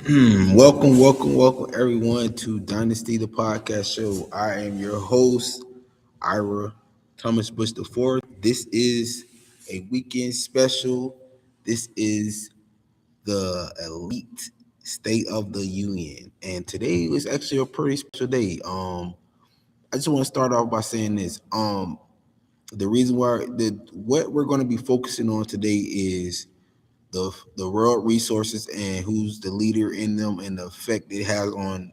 Welcome, everyone to Dynasty The Podcast Show. I am your host, Ira Thomas Bush IV. This is a weekend special. This is the Elite State of the Union, and today is actually a pretty special day. I just want to start off by saying this. The reason why what we're going to be focusing on today is the world resources and who's the leader in them and the effect it has on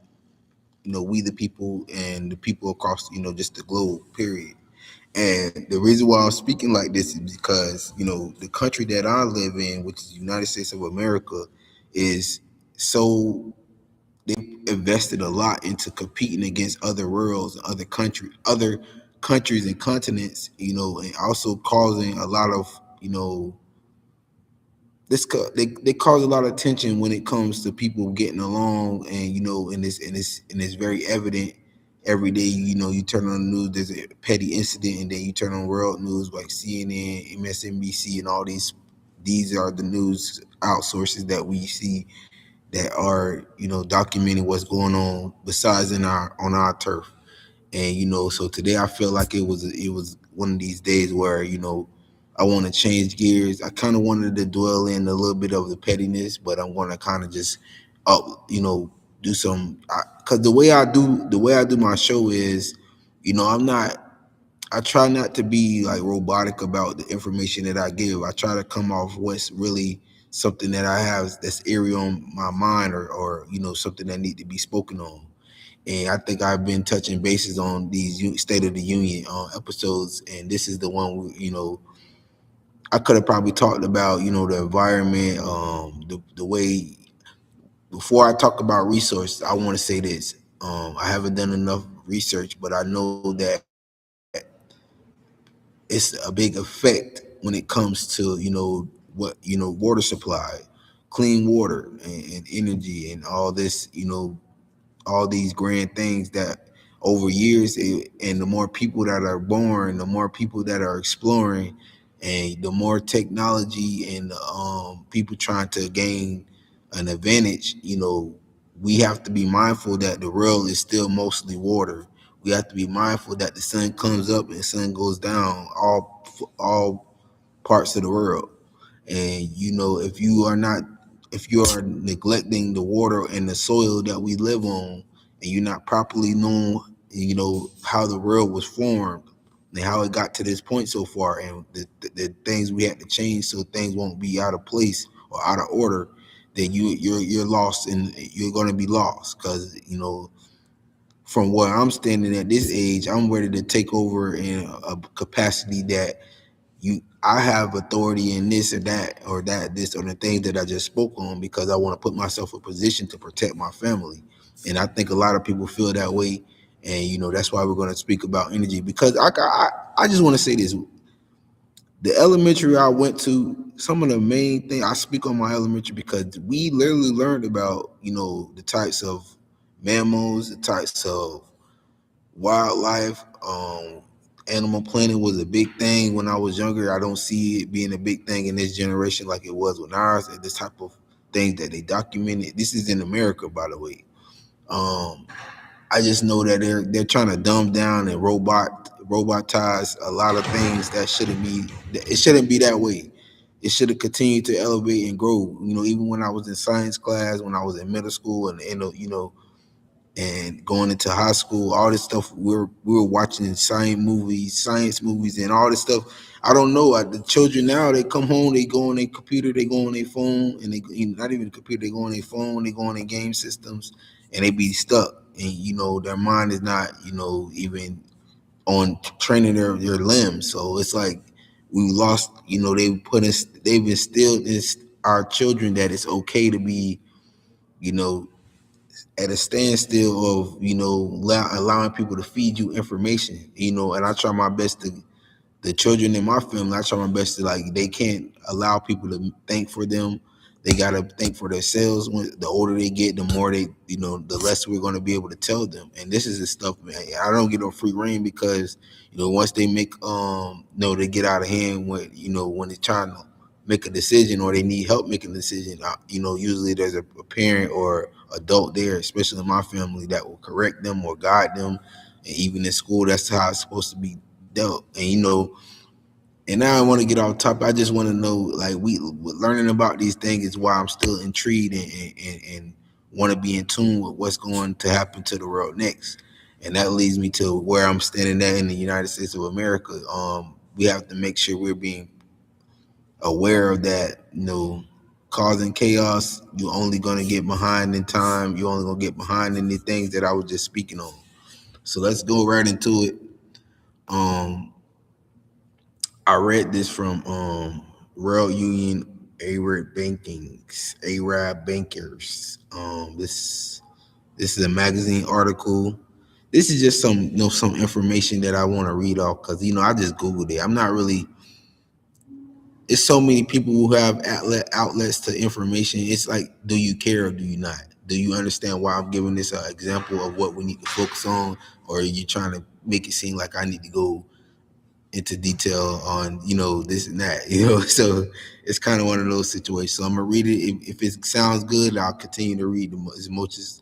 we the people and the people across just the globe period. And the reason why I'm speaking like this is because the country that I live in, which is the United States of America, is so they invested a lot into competing against other worlds and other countries and continents, and also causing a lot of they cause a lot of tension when it comes to people getting along, and and it's very evident every day. You turn on the news, there's a petty incident, and then you turn on world news like CNN, MSNBC, and all these are the news outsources that we see that are documenting what's going on besides on our turf. And so today I feel like it was one of these days where I want to change gears. I kind of wanted to dwell in a little bit of the pettiness, but I'm going to kind of just up do some, because the way I do my show is I'm not I try not to be like robotic about the information that I give. I try to come off what's really something that I have that's eerie on my mind, or something that need to be spoken on. And I think I've been touching bases on these State of the Union episodes, and this is the one I could have probably talked about the environment, the way. Before I talk about resources, I want to say this: I haven't done enough research, but I know that it's a big effect when it comes to water supply, clean water, and energy, and all this all these grand things that over years, and the more people that are born, the more people that are exploring, and the more technology and people trying to gain an advantage, we have to be mindful that the world is still mostly water. We have to be mindful that the sun comes up and the sun goes down all parts of the world. And if you are neglecting the water and the soil that we live on, and you're not properly knowing how the world was formed and how it got to this point so far, and the things we had to change so things won't be out of place or out of order, then you're lost, and you're going to be lost. Because from where I'm standing at this age, I'm ready to take over in a capacity that I have authority in this or that, or this or the things that I just spoke on, because I want to put myself in a position to protect my family. And I think a lot of people feel that way. And that's why we're going to speak about energy, because I just want to say this: the elementary I went to, some of the main thing I speak on my elementary, because we literally learned about the types of mammals, the types of wildlife. Animal Planet was a big thing when I was younger. I don't see it being a big thing in this generation like it was when ours. And this type of things that they documented. This is in America, by the way. Um, I just know that they're trying to dumb down and robotize a lot of things that shouldn't be. It shouldn't be that way. It should have continued to elevate and grow. Even when I was in science class, when I was in middle school, and going into high school, all this stuff, we were watching science movies, and all this stuff. I don't know. The children now, they come home, they go on their computer, they go on their phone, and they not even the computer, they go on their phone, they go on their game systems, and they be stuck. And their mind is not even on training their limbs. So it's like we lost. They've instilled this our children that it's okay to be you know at a standstill of allowing people to feed you information, and I try my best to the children in my family. I try my best to, like, they can't allow people to think for them. They gotta think for themselves. When the older they get, the more they the less we're going to be able to tell them. And this is the stuff, man, I don't get no free reign, because once they make they get out of hand when when they're trying to make a decision or they need help making a decision, usually there's a parent or adult there, especially in my family, that will correct them or guide them. And even in school, that's how it's supposed to be dealt. And and now I want to get off topic. I just want to know, like, we learning about these things is why I'm still intrigued and want to be in tune with what's going to happen to the world next. And that leads me to where I'm standing at in the United States of America. We have to make sure we're being aware of that. Causing chaos, you're only gonna get behind in time. You're only gonna get behind in the things that I was just speaking on. So let's go right into it. Um, I read this from World Union Arab Bankers. This is a magazine article. This is just some information that I want to read off because I just googled it. I'm not really. It's so many people who have outlets to information. It's like, do you care or do you not? Do you understand why I'm giving this example of what we need to focus on, or are you trying to make it seem like I need to go into detail on this and that? So it's kind of one of those situations. So I'm gonna read it. If it sounds good, I'll continue to read as much as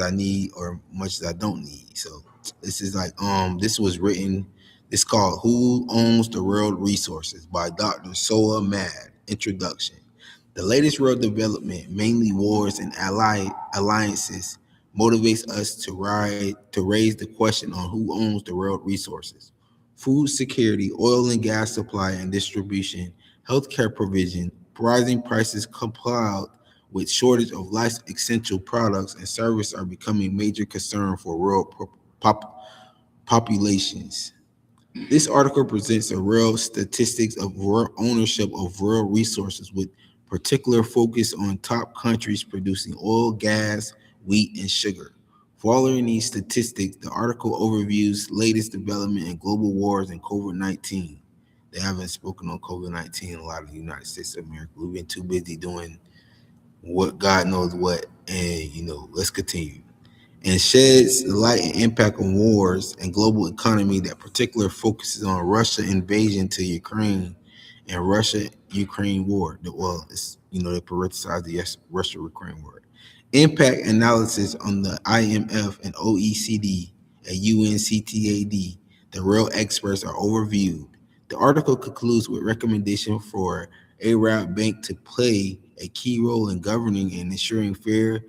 I need or much as I don't need. So this is like this was written. It's called "Who Owns the World Resources" by Dr. Soa Mad. Introduction. The latest world development, mainly wars and alliances, motivates us to raise the question on who owns the world resources. Food security, oil and gas supply and distribution, healthcare provision, rising prices coupled with shortage of life essential products and services are becoming major concern for world populations. This article presents a real statistics of world ownership of world resources with particular focus on top countries producing oil, gas, wheat, and sugar. Following these statistics, the article overviews latest development in global wars and COVID-19. They haven't spoken on COVID-19 a lot of the United States of America. We've been too busy doing what God knows what, and let's continue. And sheds light and impact on wars and global economy that particular focuses on Russia invasion to Ukraine and Russia-Ukraine war. Well, it's they prioritize the Russia-Ukraine war. Impact analysis on the IMF and OECD and UNCTAD. The real experts are overviewed. The article concludes with recommendation for Arab Bank to play a key role in governing and ensuring fair,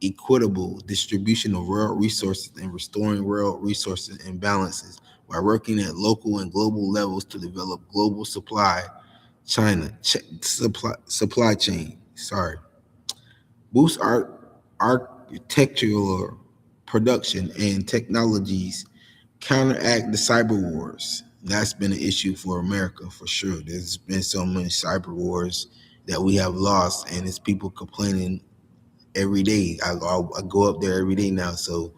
equitable distribution of world resources and restoring world resources imbalances by working at local and global levels to develop global supply chain. Boost architectural production and technologies, counteract the cyber wars. That's been an issue for America for sure. There's been so many cyber wars that we have lost, and it's people complaining every day. I go up there every day now, so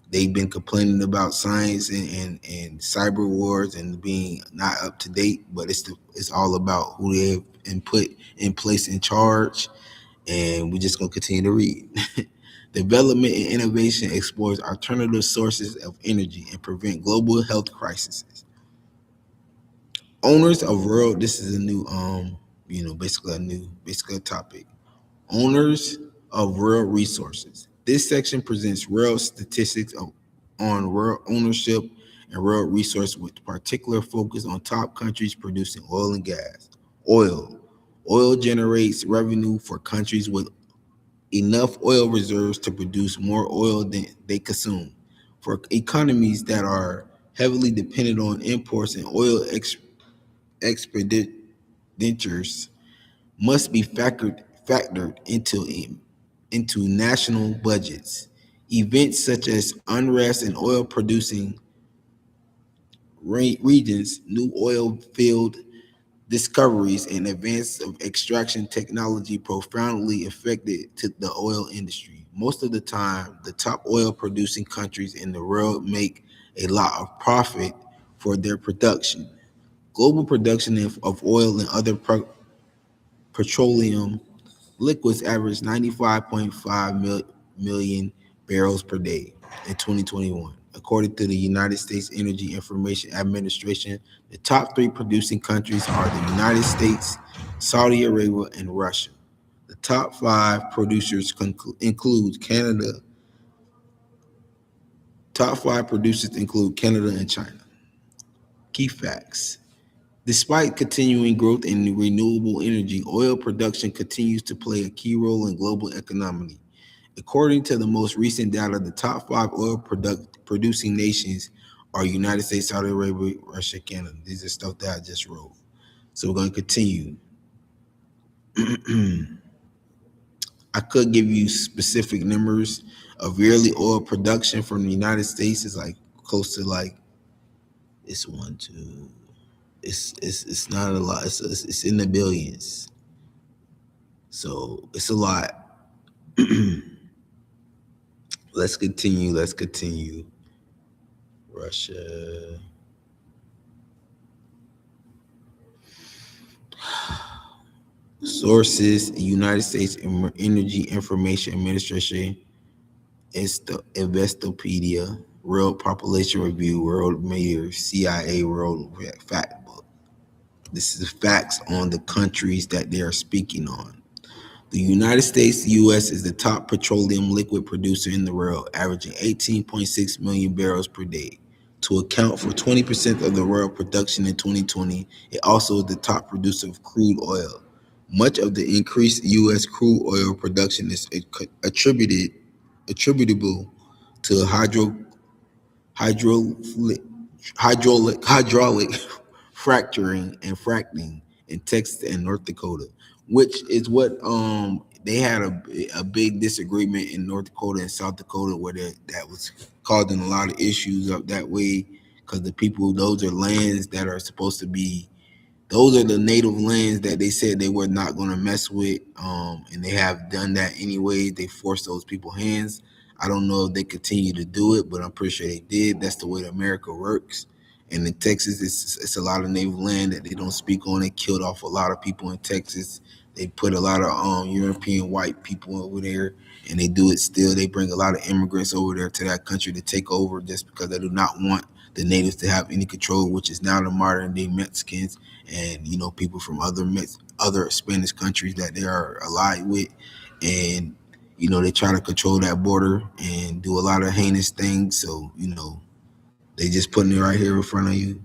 they've been complaining about science and cyber wars and being not up to date. But it's all about who they have and put in place in charge, and we're just gonna continue to read. Development and innovation explores alternative sources of energy and prevent global health crises. Owners of world. This is a new basically a topic. Owners of world resources. This section presents real statistics on world ownership and world resource with particular focus on top countries producing oil and gas. Oil. Oil generates revenue for countries with enough oil reserves to produce more oil than they consume. For economies that are heavily dependent on imports and oil expenditures must be factored into national budgets. Events such as unrest in oil producing regions, new oil field discoveries, and advance of extraction technology profoundly affected to the oil industry. Most of the time, the top oil producing countries in the world make a lot of profit for their production. Global production of oil and other petroleum liquids averaged 95.5 million barrels per day in 2021. According to the United States Energy Information Administration, the top three producing countries are the United States, Saudi Arabia, and Russia. The top five producers include Canada. Top five producers include Canada and China. Key facts. Despite continuing growth in renewable energy, oil production continues to play a key role in global economy. According to the most recent data, the top five oil producing nations are United States, Saudi Arabia, Russia, Canada. These are stuff that I just wrote. So we're going to continue. I could give you specific numbers of yearly oil production from the United States is like close to like it's one, two. It's not a lot. It's in the billions. So it's a lot. Let's continue. Russia. Sources: United States Energy Information Administration. It's the Investopedia, World Population Review, World Mayor, CIA World Fact Book. This is facts on the countries that they are speaking on. The United States, U.S., is the top petroleum liquid producer in the world, averaging 18.6 million barrels per day. To account for 20% of the world production in 2020, it also is the top producer of crude oil. Much of the increased U.S. crude oil production is attributable to hydraulic fracturing and fracking in Texas and North Dakota, which is what they had a big disagreement in North Dakota and South Dakota where that was causing a lot of issues up that way because the people, those are lands that are supposed to be, those are the native lands that they said they were not going to mess with, and they have done that anyway. They forced those people's hands. I don't know if they continue to do it, but I'm pretty sure they did. That's the way that America works. And in Texas, it's a lot of native land that they don't speak on. They killed off a lot of people in Texas. They put a lot of European white people over there, and they do it still. They bring a lot of immigrants over there to that country to take over just because they do not want the natives to have any control, which is now the modern day Mexicans and people from other Spanish countries that they are allied with, and they try to control that border and do a lot of heinous things. So they just putting it right here in front of you.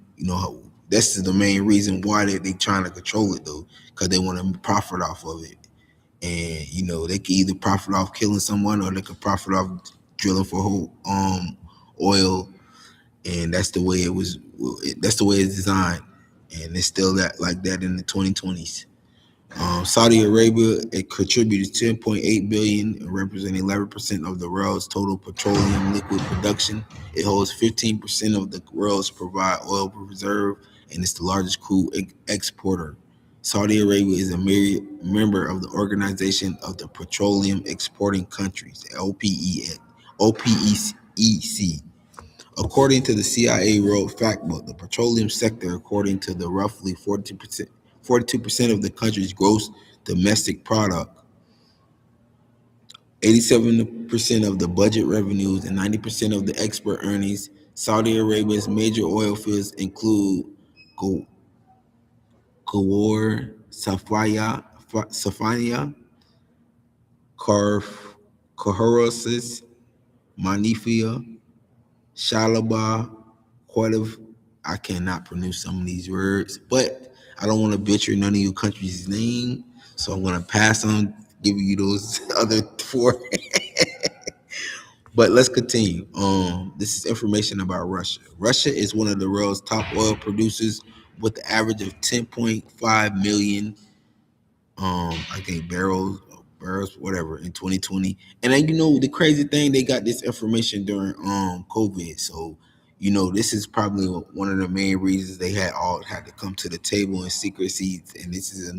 This is the main reason why they trying to control it though, because they want to profit off of it. And they can either profit off killing someone or they can profit off drilling for whole oil, and that's the way it was. That's the way it's designed, and it's still like that in the 2020s. Saudi Arabia, it contributed 10.8 billion, representing 11% of the world's total petroleum liquid production. It holds 15% of the world's provide oil reserve, and it's the largest crude exporter. Saudi Arabia is a member of the Organization of the Petroleum Exporting Countries, OPEC. According to the CIA World Factbook, the petroleum sector, according to the roughly 42% of the country's gross domestic product, 87% of the budget revenues, and 90% of the export earnings. Saudi Arabia's major oil fields include Kuwait, Safania, Resorces, Manifia, Shalaba, Quativ. I cannot pronounce some of these words, but I don't want to butcher none of your country's name, so I'm going to pass on giving you those other four. But let's continue. This is information about Russia. Russia is one of the world's top oil producers with the average of 10.5 million I think barrels, whatever, in 2020. And then the crazy thing, they got this information during COVID. So this is probably one of the main reasons they had to come to the table in secrecy. And this is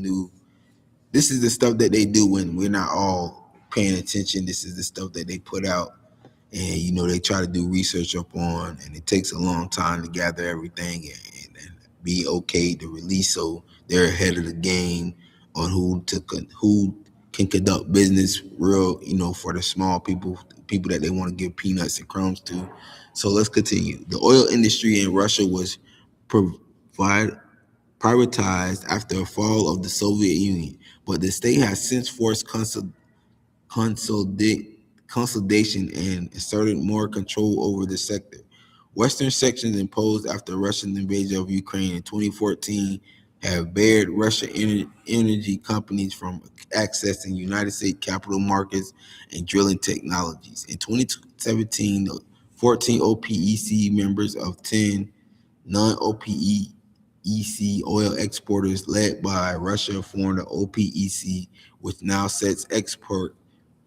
the stuff that they do when we're not all paying attention. This is the stuff that they put out, and they try to do research up on, and it takes a long time to gather everything and be okay to release, so they're ahead of the game on who can conduct business real, for the small people that they want to give peanuts and crumbs to. So let's continue. The oil industry in Russia was provide privatized after the fall of the Soviet Union, but the state has since forced consolidate, consolidation and asserted more control over the sector. Western sanctions imposed after Russian invasion of Ukraine in 2014 have barred Russian energy companies from accessing United States capital markets and drilling technologies. In 2017, 14 OPEC members of 10 non-OPEC oil exporters led by Russia formed the OPEC, which now sets export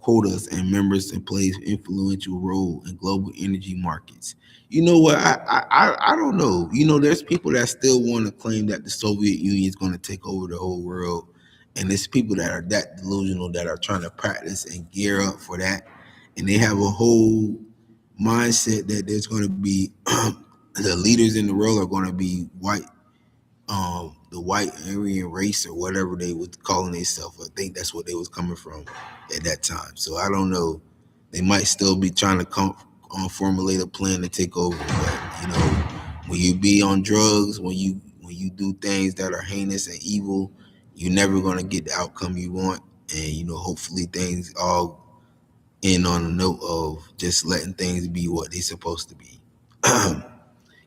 quotas and members and plays influential role in global energy markets. You know what? I don't know. You know, there's people that still want to claim that the Soviet Union is going to take over the whole world, and there's people that are that delusional that are trying to practice and gear up for that, and they have a whole mindset that there's going to be the leaders in the world are going to be white, the white Aryan race or whatever they was calling themselves. I think that's what they was coming from at that time. So I don't know. They might still be trying to formulate a plan to take over. But you know, when you be on drugs, when you do things that are heinous and evil, you're never gonna get the outcome you want. And you know, hopefully things all end on a note of just letting things be what they're supposed to be.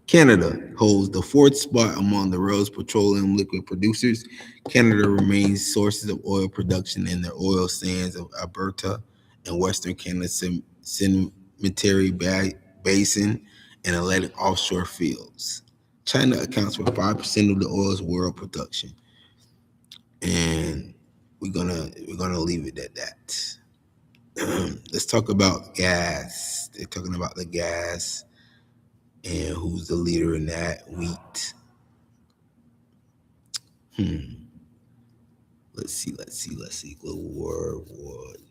Canada holds the fourth spot among the world's petroleum liquid producers. Canada remains sources of oil production in the oil sands of Alberta and Western Canada Sedimentary Basin and Atlantic offshore fields. China accounts for 5% of the oil's world production, and we're gonna leave it at that. Let's talk about gas. They're talking about the gas and who's the leader in that? Wheat. Let's see. Global war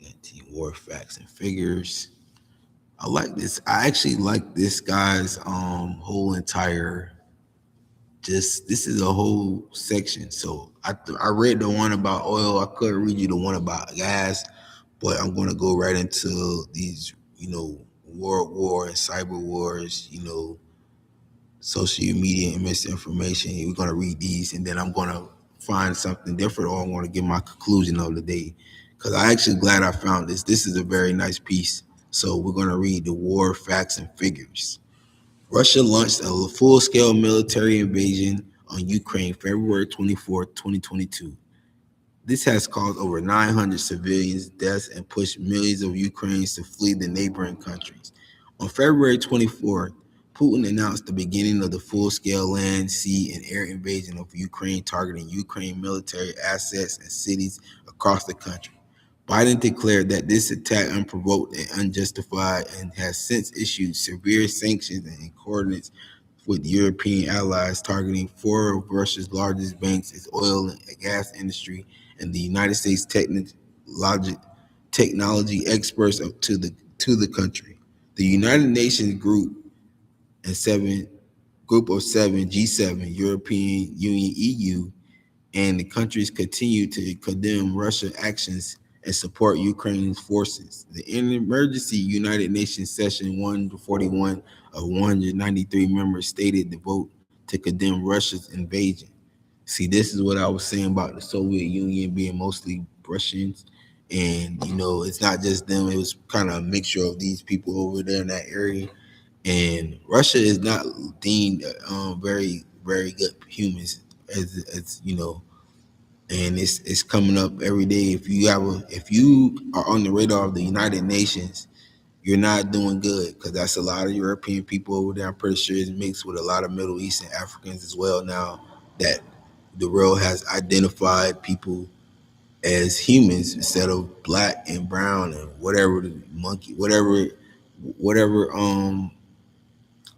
19, war facts and figures. I like this. I actually like this guy's whole entire. Just this is a whole section. So I read the one about oil. I couldn't read you the one about gas, but I'm gonna go right into these. You know, world war and cyber wars. You know, social media and misinformation. We're going to read these and then I'm going to find something different or I'm going to give my conclusion of the day. Because I actually glad I found this. This is a very nice piece. So we're going to read the war facts and figures. Russia launched a full-scale military invasion on Ukraine February 24th, 2022. This has caused over 900 civilians' deaths and pushed millions of Ukrainians to flee the neighboring countries. On February 24th, Putin announced the beginning of the full-scale land, sea, and air invasion of Ukraine, targeting Ukraine military assets and cities across the country. Biden declared that this attack unprovoked and unjustified and has since issued severe sanctions and coordinates with European allies targeting four of Russia's largest banks, its oil and gas industry, and the United States technology experts to the country. The United Nations group of seven G7, European Union (EU), and the countries continue to condemn Russian actions and support Ukraine's forces. The emergency United Nations session 141 of 193 members stated the vote to condemn Russia's invasion. See, this is what I was saying about the Soviet Union being mostly Russians. And, you know, it's not just them, it was kind of a mixture of these people over there in that area. And Russia is not deemed very, very good humans, as you know, and it's coming up every day. If you are on the radar of the United Nations, you're not doing good because that's a lot of European people over there. I'm pretty sure it's mixed with a lot of Middle East and Africans as well now that the world has identified people as humans instead of black and brown and whatever the monkey, whatever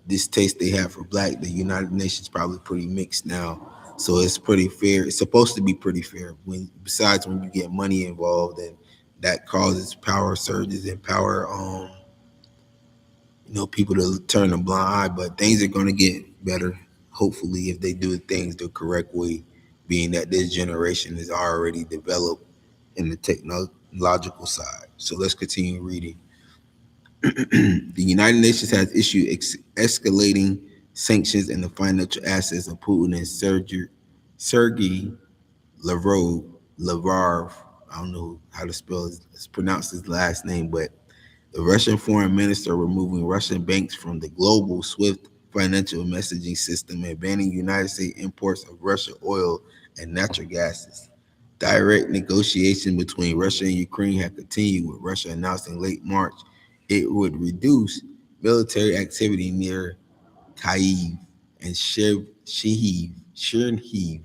distaste they have for black. The United Nations probably pretty mixed now. So it's pretty fair. It's supposed to be pretty fair. When you get money involved, and that causes power surges and power people to turn a blind eye. But things are gonna get better, hopefully, if they do things the correct way, being that this generation is already developed in the technological side. So let's continue reading. The United Nations has issued escalating sanctions and the financial assets of Putin and Sergei Lavrov, I don't know how to pronounce his last name, but the Russian foreign minister removing Russian banks from the global SWIFT financial messaging system and banning United States imports of Russian oil and natural gases. Direct negotiation between Russia and Ukraine had continued, with Russia announcing late March it would reduce military activity near Kyiv and Chernihiv.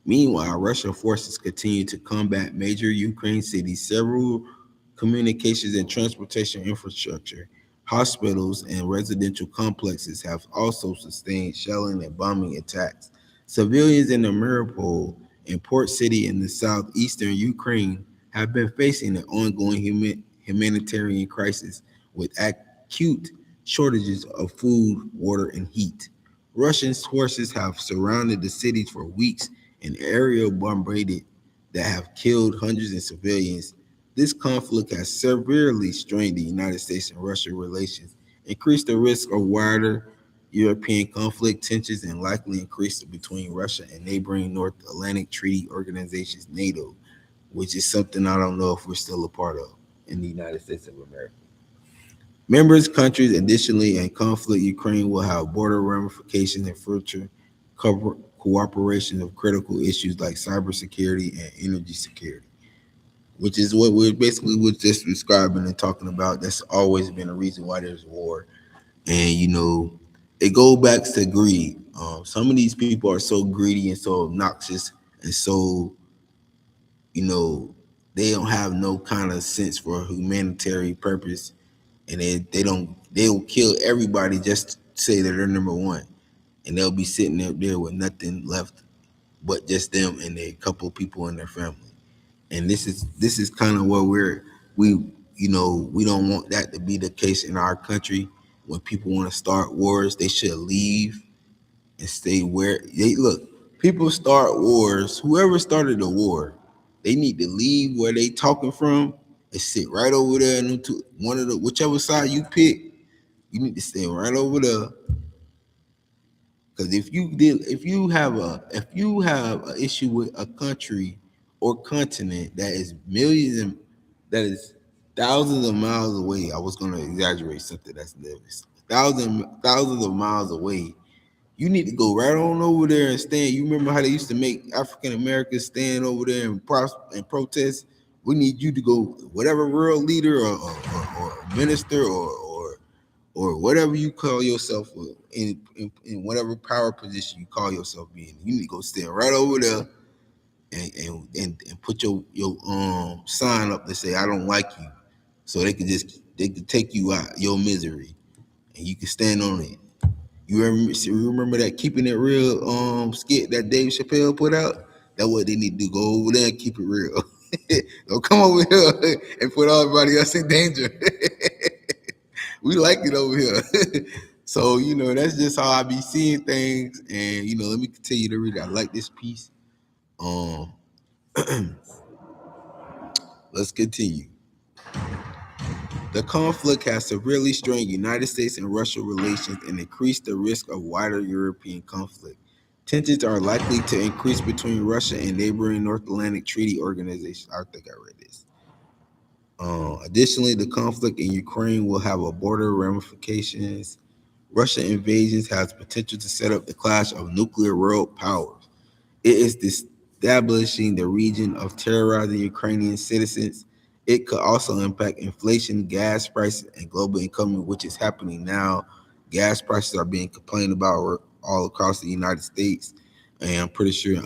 Meanwhile, Russian forces continue to combat major Ukraine cities. Several communications and transportation infrastructure, hospitals, and residential complexes have also sustained shelling and bombing attacks. Civilians in the Mariupol and port city in the southeastern Ukraine have been facing an ongoing humanitarian crisis with acute shortages of food, water, and heat. Russian forces have surrounded the cities for weeks and aerial bombarded that have killed hundreds of civilians. This conflict has severely strained the United States and Russia relations, increased the risk of wider European conflict tensions, and likely increased between Russia and neighboring North Atlantic Treaty Organizations, NATO, which is something I don't know if we're still a part of in the United States of America. Members countries additionally in conflict Ukraine will have border ramifications and future cooperation of critical issues like cybersecurity and energy security, which is what we're basically was just describing and talking about. That's always been a reason why there's war, and it goes back to greed. Some of these people are so greedy and so obnoxious and so you know they don't have no kind of sense for humanitarian purpose, and they'll kill everybody just to say that they're number one, and they'll be sitting up there with nothing left but just them and a couple of people in their family. And this is kind of where we don't want that to be the case in our country. When people want to start wars, they should leave and stay where they look. People start wars. Whoever started the war, they need to leave where they talking from and sit right over there into one of the whichever side you pick. You need to stay right over there. Because if you have an issue with a country or continent that is that is thousands of miles away, I was gonna exaggerate something that's thousands of miles away. You need to go right on over there and stand. You remember how they used to make African Americans stand over there and protest? We need you to go, whatever world leader or minister or whatever you call yourself in whatever power position you call yourself being. You need to go stand right over there and put your sign up to say I don't like you, so they could take you out your misery and you can stand on it. You remember that keeping it real skit that Dave Chappelle put out? That's what they need to do. Go over there and keep it real. Don't come over here and put everybody else in danger. We like it over here. So, that's just how I be seeing things. And, let me continue to read it. I like this piece. Um, let's continue. The conflict has severely strained United States and Russia relations and increased the risk of wider European conflict. Tensions are likely to increase between Russia and neighboring North Atlantic Treaty Organizations. I think I read this. Additionally, the conflict in Ukraine will have a border ramifications. Russian invasions has potential to set up the clash of nuclear world powers. It is establishing the region of terrorizing Ukrainian citizens. It could also impact inflation, gas prices, and global income, which is happening now. Gas prices are being complained about all across the United States, and I'm pretty sure in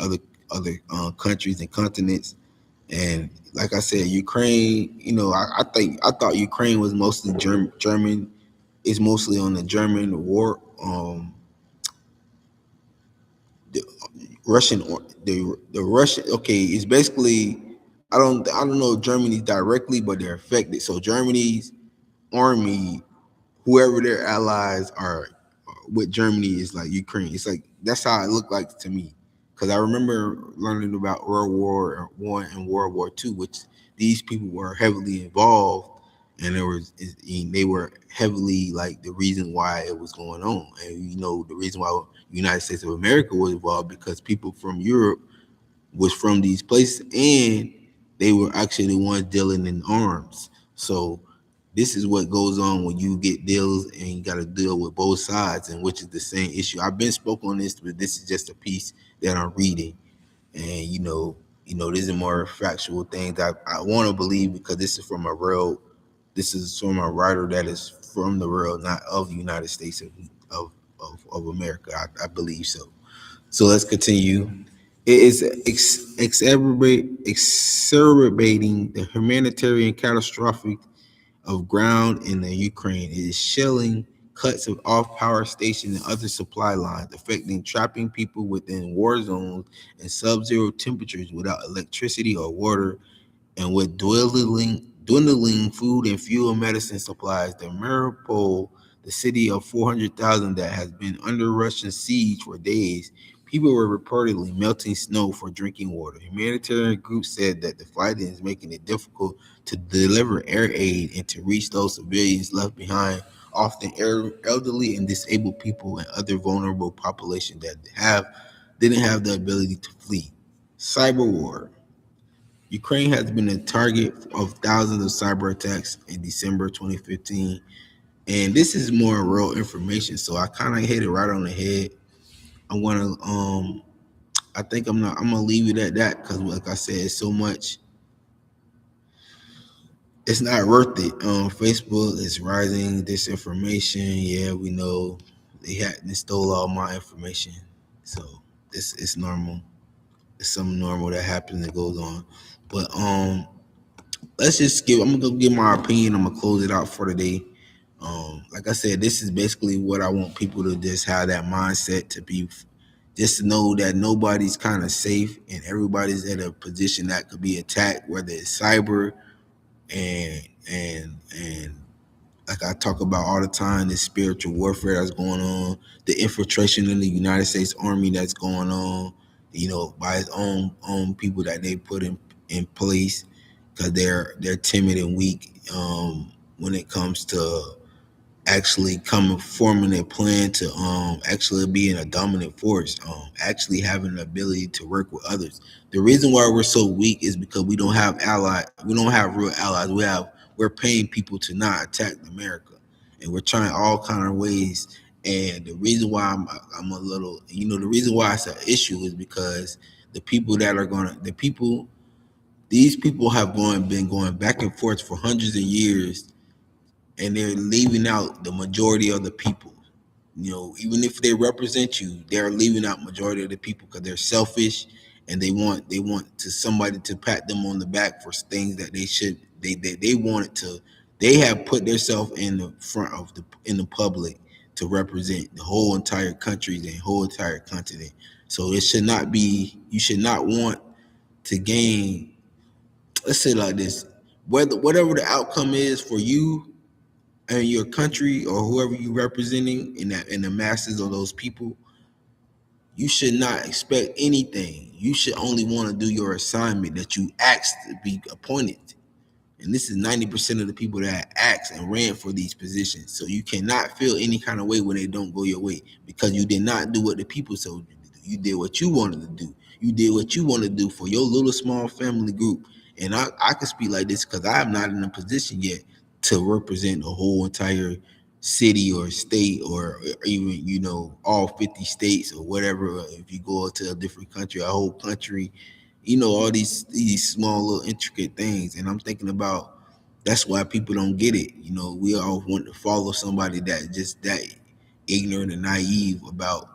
other countries and continents. And like I said, Ukraine, I thought Ukraine was mostly German. It's mostly on the German war. The Russian or the Russian. Okay, it's basically I don't know Germany directly, but they're affected. So Germany's army, whoever their allies are with Germany, is like Ukraine. It's like that's how it looked like to me, because I remember learning about World War One and World War Two, which these people were heavily involved, and they were heavily like the reason why it was going on. And the reason why the United States of America was involved, because people from Europe was from these places, and they were actually the ones dealing in arms. So this is what goes on when you get deals and you got to deal with both sides, and which is the same issue. I've been spoke on this, but this is just a piece that I'm reading, and these are more factual things I want to believe, because this is from a writer that is from the real, not of the United States of America. I believe so. So let's continue. It is exacerbating the humanitarian catastrophe of ground in the Ukraine. It is shelling cuts of off-power stations and other supply lines, affecting trapping people within war zones and sub-zero temperatures without electricity or water, and with dwindling food and fuel medicine supplies. The Mariupol, the city of 400,000 that has been under Russian siege for days, people were reportedly melting snow for drinking water. Humanitarian groups said that the fighting is making it difficult to deliver air aid and to reach those civilians left behind, often elderly and disabled people and other vulnerable populations that didn't have the ability to flee. Cyber war. Ukraine has been a target of thousands of cyber attacks in December 2015. And this is more real information, so I kind of hit it right on the head. I'm gonna I think I'm gonna leave it at that, because like I said, it's so much. It's not worth it. Facebook is rising disinformation. Yeah, we know they stole all my information, so it's normal. It's something normal that happens and goes on. But let's just I'm gonna give my opinion. I'm gonna close it out for today. Like I said, this is basically what I want people to just have that mindset to be, just to know that nobody's kind of safe and everybody's at a position that could be attacked, whether it's cyber and like I talk about all the time, this spiritual warfare that's going on, the infiltration in the United States Army that's going on, by its own people that they put in place, because they're timid and weak when it comes to actually forming a plan to actually being a dominant force, actually having the ability to work with others. The reason why we're so weak is because we don't have real allies. We're paying people to not attack America, and we're trying all kind of ways. And the reason why I'm a little, the reason why it's an issue is because these people have been going back and forth for hundreds of years, and they're leaving out the majority of the people. Even if they represent you, they're leaving out majority of the people because they're selfish, and they want somebody to pat them on the back for things that they wanted to. They have put themselves in the front of in the public to represent the whole entire country, the whole entire continent. So it should not be. You should not want to gain. Let's say it like this: whatever the outcome is for you and your country, or whoever you representing in the masses of those people, you should not expect anything. You should only want to do your assignment that you asked to be appointed. And this is 90% of the people that asked and ran for these positions. So you cannot feel any kind of way when they don't go your way, because you did not do what the people told you to do. You did what you wanted to do. You did what you want to do for your little small family group. And I can speak like this because I'm not in a position yet to represent the whole entire city or state, or even all 50 states or whatever. If you go to a different country, a whole country, all these small little intricate things. And I'm thinking about, that's why people don't get it. We all want to follow somebody that just that ignorant and naive about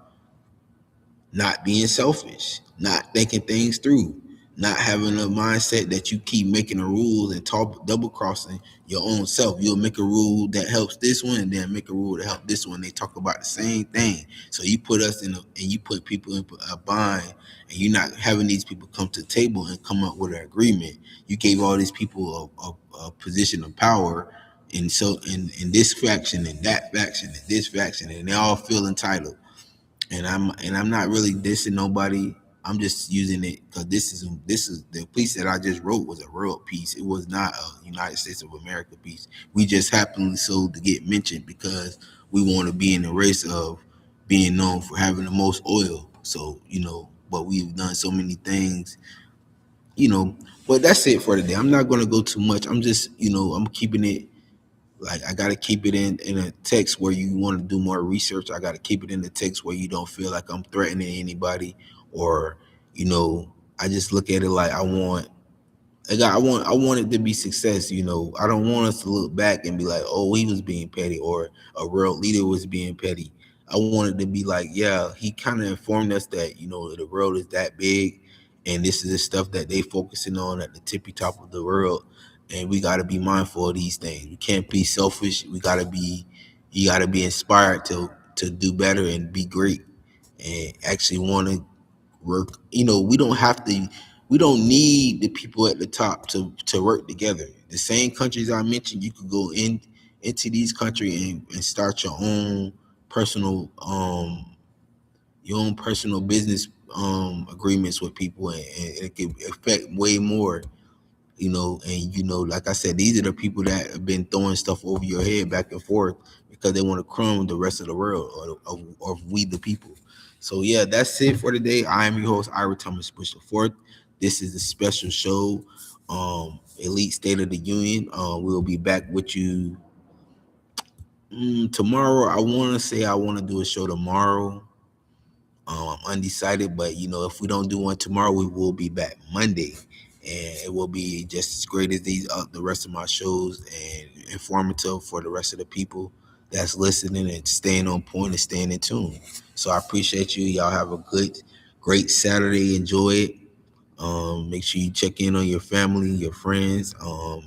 not being selfish, not thinking things through, not having a mindset that you keep making the rules and double crossing your own self. You'll make a rule that helps this one, and then make a rule to help this one. They talk about the same thing. So you put us and you put people in a bind, and you're not having these people come to the table and come up with an agreement. You gave all these people a position of power, and so in this faction and that faction and this faction, and they all feel entitled. And I'm not really dissing nobody. I'm just using it because this is the piece that I just wrote was a real piece. It was not a United States of America piece. We just happened so to get mentioned because we want to be in the race of being known for having the most oil. So but we've done so many things, you know. But that's it for today. I'm not going to go too much. I'm just I'm keeping it. Like I gotta keep it in a text where you want to do more research. I gotta keep it in the text where you don't feel like I'm threatening anybody, or you know, I just look at it like I want it to be success. I don't want us to look back and be like, oh, he was being petty, or a real leader was being petty. I want it to be like, yeah, he kind of informed us that the world is that big, and this is the stuff that they focusing on at the tippy top of the world, and we got to be mindful of these things. We can't be selfish. You got to be inspired to do better and be great, and actually want to work. We don't need the people at the top to work together. The same countries I mentioned, you could go into these countries and start personal your own personal business agreements with people, and it can affect way more. And like I said, these are the people that have been throwing stuff over your head back and forth because they want to crumb the rest of the world, or we the people. So yeah, that's it for today. I am your host, Ira Thomas Bush IV. This is a special show, Elite State of the Union. We'll be back with you tomorrow. I want to do a show tomorrow. I'm undecided, but if we don't do one tomorrow, we will be back Monday, and it will be just as great as the rest of my shows, and informative for the rest of the people that's listening and staying on point and staying in tune. So I appreciate you. Y'all have a great Saturday. Enjoy it. Make sure you check in on your family, your friends, and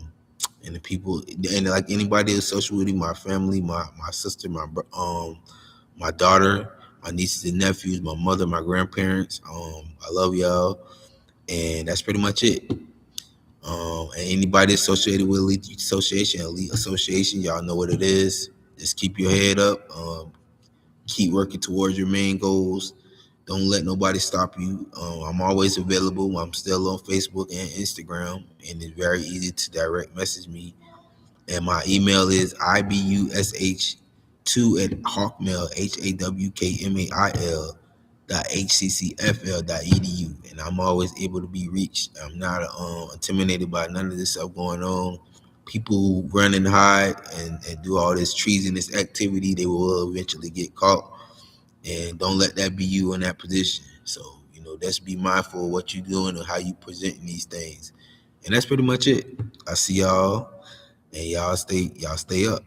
the people, and like anybody associated with you, my family, my sister, my daughter, my nieces and nephews, my mother, my grandparents. I love y'all, and that's pretty much it. And anybody associated with Elite Association, y'all know what it is. Just keep your head up. Keep working towards your main goals. Don't let nobody stop you. I'm always available. I'm still on Facebook and Instagram, and it's very easy to direct message me. And my email is ibush2@hawkmail hawkmail.hccfl.edu, and I'm always able to be reached. I'm not intimidated by none of this stuff going on. People who run and hide and do all this treasonous activity, they will eventually get caught. And don't let that be you in that position. So just be mindful of what you're doing and how you presenting these things. And that's pretty much it. I see y'all, and y'all stay up.